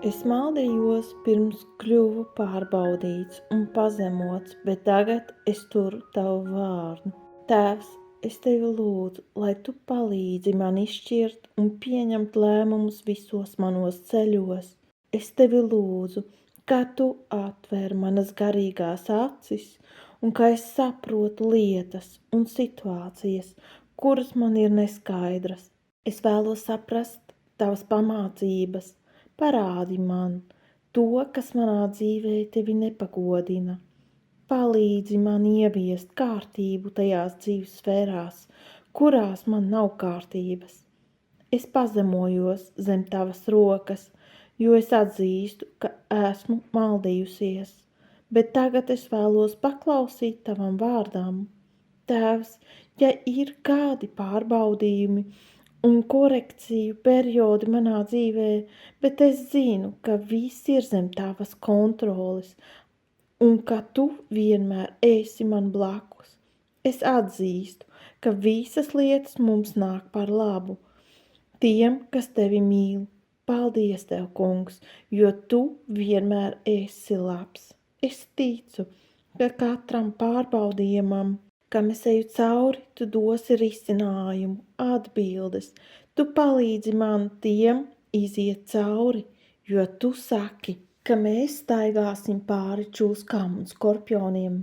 Es maldījos, pirms kļuvu pārbaudīts un pazemots, bet tagad es turu tavu vārdu. Tēvs, es tevi lūdzu, lai tu palīdzi man izšķirt un pieņemt lēmumus visos manos ceļos. Es tevi lūdzu, ka tu atver manas garīgās acis un ka es saprotu lietas un situācijas, kuras man ir neskaidras. Es vēlos saprast tavas pamācības. Parādi man to, kas manā dzīvē tevi nepagodina. Palīdzi man ieviest kārtību tajās dzīves sfērās, kurās man nav kārtības. Es pazemojos zem tavas rokas, jo es atzīstu, ka esmu maldījusies, bet tagad es vēlos paklausīt tavam vārdam. Tēvs, ja ir kādi pārbaudījumi un korekciju periodi manā dzīvē, bet es zinu, ka viss ir zem tavas kontroles un ka tu vienmēr esi man blakus. Es atzīstu, ka visas lietas mums nāk par labu tiem, kas tevi mīl. Paldies tev, kungs, jo tu vienmēr esi labs. Es ticu, ka katram pārbaudījumam, kam es eju cauri, tu dosi risinājumu, atbildes. Tu palīdzi man tiem iziet cauri, jo tu saki, ka mēs staigāsim pāri čūskām un skorpioniem.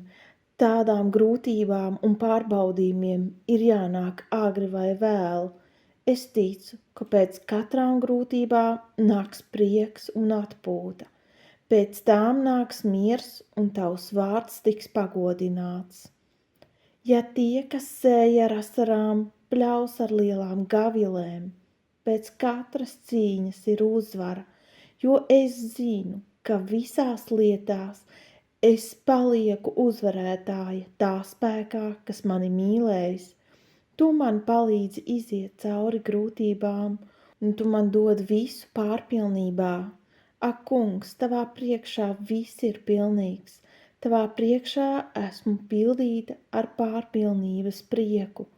Tādām grūtībām un pārbaudījumiem ir jānāk agri vai vēlu. Es ticu, ka pēc katrām grūtībām nāks prieks un atpūta. Pēc tām nāks miers un tavs vārds tiks pagodināts. Ja tie, kas sēja ar asarām, pļaus ar lielām gavilēm, pēc katras cīņas ir uzvara, jo es zinu, ka visās lietās es palieku uzvarētāja tā spēkā, kas mani mīlējis. Tu man palīdzi iziet cauri grūtībām, un tu man dod visu pārpilnībā. Ak, kungs, tavā priekšā viss ir pilnīgs. Tavā priekšā esmu pildīta ar pārpilnības prieku.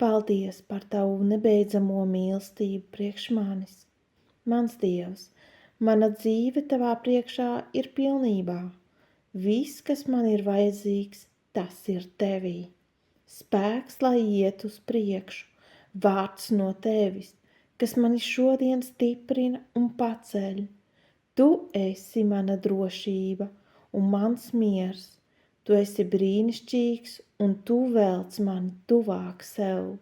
Paldies par tavu nebeidzamo mīlestību priekš manis. Mans Dievs, mana dzīve tavā priekšā ir pilnībā. Viss, kas man ir vajadzīgs, tas ir tevī. Spēks, lai iet uz priekšu, vārds no tevis, kas mani šodien stiprina un paceļ. Tu esi mana drošība un mans miers. Tu esi brīnišķīgs un tu velc mani tuvāk sev.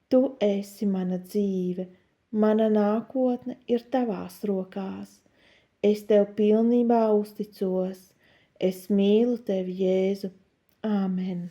Tu esi mana dzīve, mana nākotne ir tavās rokās. Es tev pilnībā uzticos. Es mīlu tevi, Jēzu. Āmen.